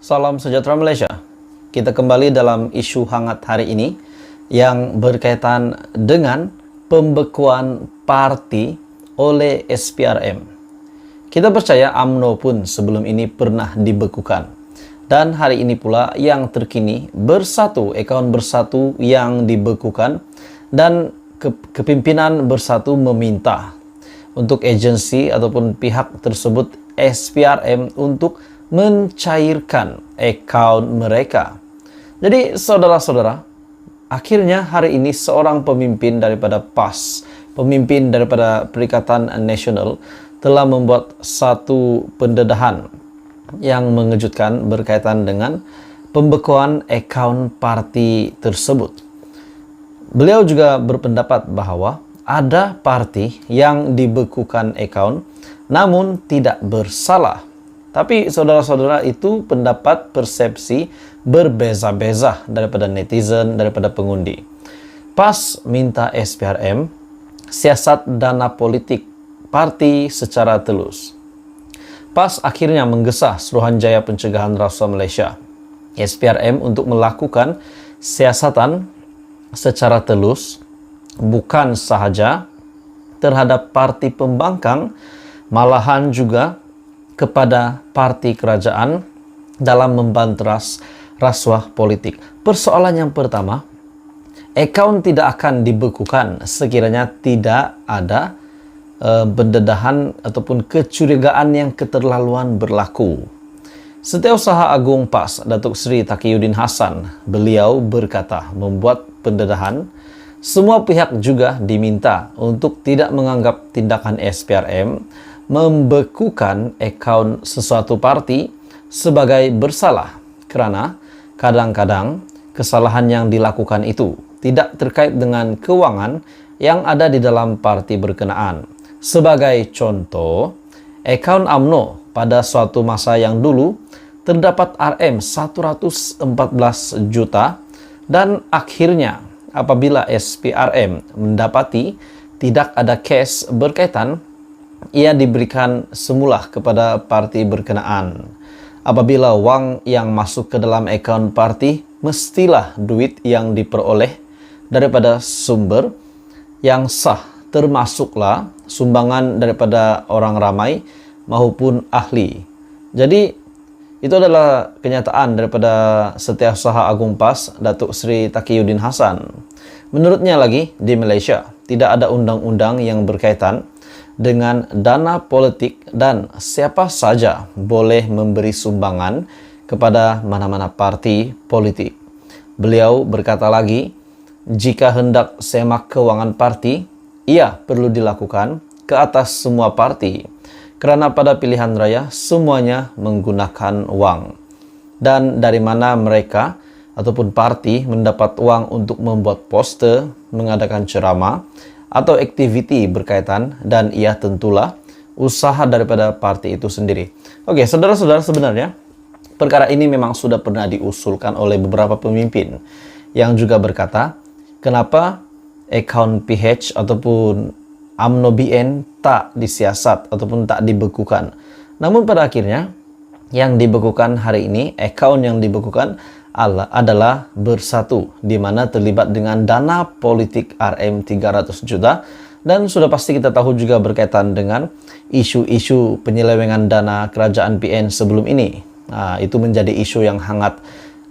Salam sejahtera Malaysia. Kita kembali dalam isu hangat hari ini yang berkaitan dengan pembekuan parti oleh SPRM. Kita percaya UMNO pun sebelum ini pernah dibekukan. Dan hari ini pula yang terkini akaun bersatu yang dibekukan dan kepimpinan bersatu meminta untuk agensi ataupun pihak tersebut SPRM untuk mencairkan akaun mereka. Jadi saudara-saudara, akhirnya hari ini seorang pemimpin daripada PAS, pemimpin daripada Perikatan Nasional, telah membuat satu pendedahan yang mengejutkan berkaitan dengan pembekuan akaun parti tersebut. Beliau juga berpendapat bahwa ada parti yang dibekukan akaun namun tidak bersalah. Tapi saudara-saudara, itu pendapat persepsi berbeza-beza daripada netizen, daripada pengundi. PAS minta SPRM siasat dana politik parti secara telus. PAS akhirnya menggesa Suruhanjaya Pencegahan Rasuah Malaysia, SPRM, untuk melakukan siasatan secara telus, bukan sahaja terhadap parti pembangkang, malahan juga kepada parti kerajaan dalam membanteras rasuah politik. Persoalan yang pertama, akaun tidak akan dibekukan sekiranya tidak ada pendedahan ataupun kecurigaan yang keterlaluan berlaku. Setiausaha Agung PAS, Datuk Seri Taqiyuddin Hassan, beliau berkata membuat pendedahan, semua pihak juga diminta untuk tidak menganggap tindakan SPRM membekukan akaun sesuatu parti sebagai bersalah, kerana kadang-kadang kesalahan yang dilakukan itu tidak terkait dengan kewangan yang ada di dalam parti berkenaan. Sebagai contoh, akaun UMNO pada suatu masa yang dulu terdapat RM 114 juta dan akhirnya apabila SPRM mendapati tidak ada kes berkaitan, ia diberikan semula kepada parti berkenaan. Apabila wang yang masuk ke dalam akaun parti, mestilah duit yang diperoleh daripada sumber yang sah, termasuklah sumbangan daripada orang ramai maupun ahli. Jadi itu adalah kenyataan daripada Setiausaha Agung PAS, Datuk Seri Taqiyuddin Hassan. Menurutnya lagi, di Malaysia tidak ada undang-undang yang berkaitan dengan dana politik dan siapa saja boleh memberi sumbangan kepada mana-mana parti politik. Beliau berkata lagi, jika hendak semak kewangan parti, ia perlu dilakukan ke atas semua parti, kerana pada pilihan raya semuanya menggunakan wang. Dan dari mana mereka ataupun parti mendapat wang untuk membuat poster, mengadakan ceramah atau aktiviti berkaitan, dan ia tentulah usaha daripada parti itu sendiri. Oke, saudara-saudara, sebenarnya perkara ini memang sudah pernah diusulkan oleh beberapa pemimpin yang juga berkata, kenapa akaun PH ataupun UMNO BN tak disiasat ataupun tak dibekukan. Namun pada akhirnya yang dibekukan hari ini, akaun yang dibekukan adalah Bersatu, di mana terlibat dengan dana politik RM 300 juta, dan sudah pasti kita tahu juga berkaitan dengan isu-isu penyelewengan dana kerajaan PN sebelum ini. Itu menjadi isu yang hangat,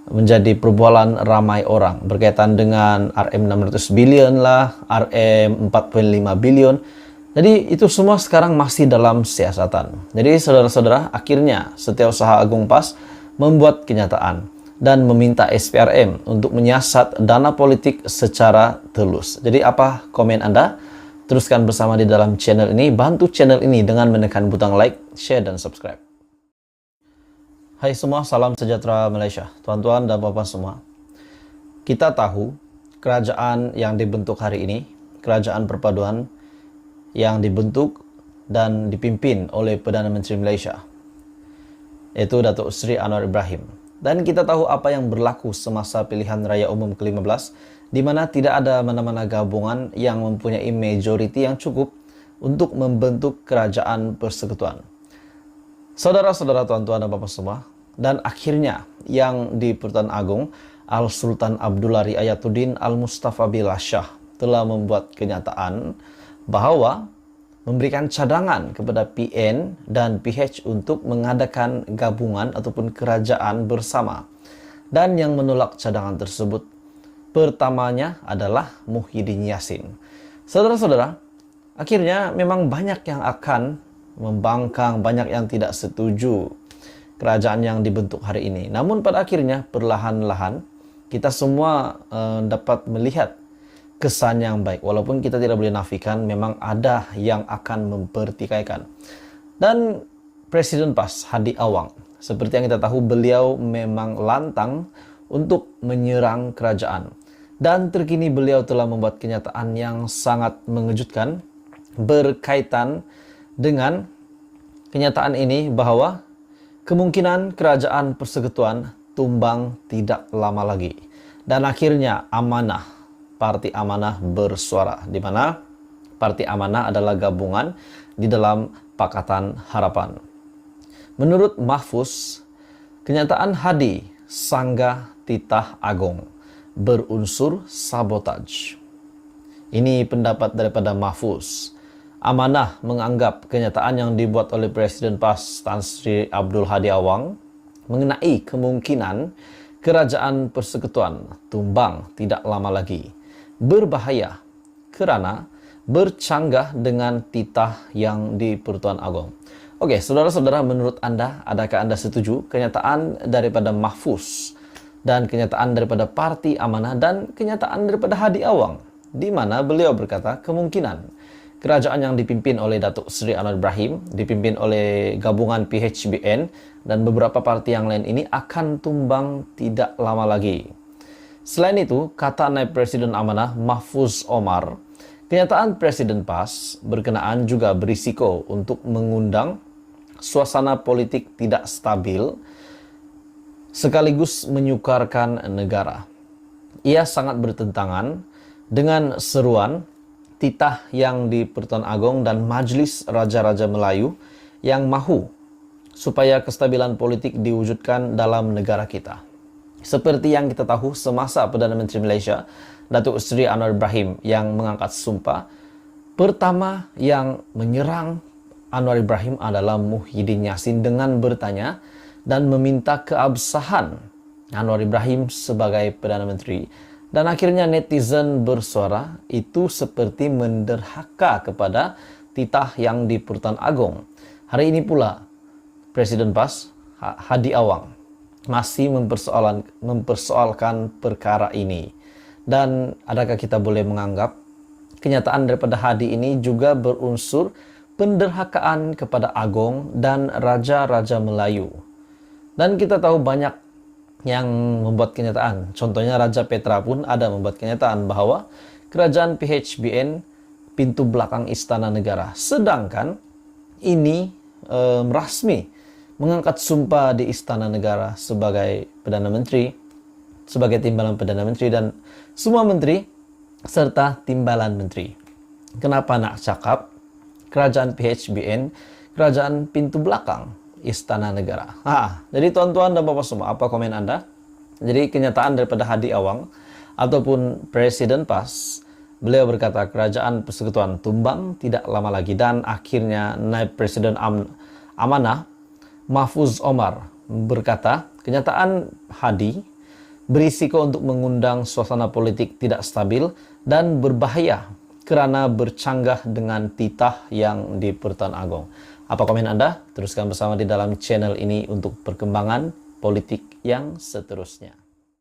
menjadi perbualan ramai orang berkaitan dengan RM 600 bilion lah, RM 4.5 bilion. Jadi itu semua sekarang masih dalam siasatan. Jadi saudara-saudara, akhirnya Setiausaha Agung PAS membuat kenyataan dan meminta SPRM untuk menyiasat dana politik secara telus. Jadi apa komen Anda? Teruskan bersama di dalam channel ini. Bantu channel ini dengan menekan butang like, share, dan subscribe. Hai semua, salam sejahtera Malaysia. Tuan-tuan dan puan-puan semua. Kita tahu kerajaan yang dibentuk hari ini, kerajaan perpaduan yang dibentuk dan dipimpin oleh Perdana Menteri Malaysia, yaitu Datuk Seri Anwar Ibrahim. Dan kita tahu apa yang berlaku semasa pilihan raya umum ke-15, di mana tidak ada mana-mana gabungan yang mempunyai majoriti yang cukup untuk membentuk kerajaan persekutuan. Saudara-saudara, tuan-tuan dan bapak semua, Dan akhirnya yang di Pertuan Agong Al-Sultan Abdullah Riayatuddin Al-Mustafa Billah Shah telah membuat kenyataan bahwa memberikan cadangan kepada PN dan PH untuk mengadakan gabungan ataupun kerajaan bersama. Dan yang menolak cadangan tersebut pertamanya adalah Muhyiddin Yassin. Saudara-saudara, akhirnya memang banyak yang akan membangkang, banyak yang tidak setuju kerajaan yang dibentuk hari ini. Namun pada akhirnya perlahan-lahan kita semua dapat melihat kesan yang baik. Walaupun kita tidak boleh nafikan memang ada yang akan mempertikaikan. Dan Presiden PAS Hadi Awang, seperti yang kita tahu, beliau memang lantang untuk menyerang kerajaan. Dan terkini beliau telah membuat kenyataan yang sangat mengejutkan berkaitan dengan kenyataan ini bahwa kemungkinan kerajaan persekutuan tumbang tidak lama lagi. Dan akhirnya Amanah, Parti Amanah bersuara, di mana Parti Amanah adalah gabungan di dalam Pakatan Harapan. Menurut Mahfuz, kenyataan Hadi sanggah titah agong berunsur sabotaj. Ini pendapat daripada Mahfuz. Amanah menganggap kenyataan yang dibuat oleh Presiden PAS Tan Sri Abdul Hadi Awang mengenai kemungkinan kerajaan persekutuan tumbang tidak lama lagi berbahaya kerana bercanggah dengan titah yang di Pertuan Agong. Oke, saudara-saudara, menurut Anda, adakah Anda setuju kenyataan daripada Mahfuz dan kenyataan daripada Parti Amanah dan kenyataan daripada Hadi Awang, di mana beliau berkata kemungkinan kerajaan yang dipimpin oleh Datuk Seri Anwar Ibrahim, dipimpin oleh gabungan PHBN dan beberapa parti yang lain ini akan tumbang tidak lama lagi. Selain itu, kata Naib Presiden Amanah Mahfuz Omar, kenyataan Presiden PAS berkenaan juga berisiko untuk mengundang suasana politik tidak stabil sekaligus menyukarkan negara. Ia sangat bertentangan dengan seruan titah yang di Pertuan Agong dan Majlis Raja-Raja Melayu yang mahu supaya kestabilan politik diwujudkan dalam negara kita. Seperti yang kita tahu, semasa Perdana Menteri Malaysia, Datuk Seri Anwar Ibrahim yang mengangkat sumpah, pertama yang menyerang Anwar Ibrahim adalah Muhyiddin Yassin dengan bertanya dan meminta keabsahan Anwar Ibrahim sebagai Perdana Menteri. Dan akhirnya netizen bersuara itu seperti menderhaka kepada titah yang di Pertuan Agong. Hari ini pula Presiden PAS Hadi Awang masih mempersoalkan perkara ini. Dan adakah kita boleh menganggap kenyataan daripada Hadi ini juga berunsur penderhakaan kepada Agong dan Raja-Raja Melayu? Dan kita tahu banyak yang membuat kenyataan. Contohnya Raja Petra pun ada membuat kenyataan bahwa kerajaan PHBN pintu belakang Istana Negara. Sedangkan ini rasmi mengangkat sumpah di Istana Negara sebagai Perdana Menteri, sebagai timbalan Perdana Menteri dan semua menteri serta timbalan menteri. Kenapa nak cakap kerajaan PHBN, kerajaan pintu belakang Istana Negara? Jadi tuan-tuan dan bapak semua, apa komen Anda? Jadi kenyataan daripada Hadi Awang ataupun Presiden PAS, beliau berkata kerajaan persekutuan tumbang tidak lama lagi. Dan akhirnya Naib Presiden Amanah Mahfuz Omar berkata kenyataan Hadi berisiko untuk mengundang suasana politik tidak stabil dan berbahaya kerana bercanggah dengan titah yang di Pertuan Agong. Apa komen Anda? Teruskan bersama di dalam channel ini untuk perkembangan politik yang seterusnya.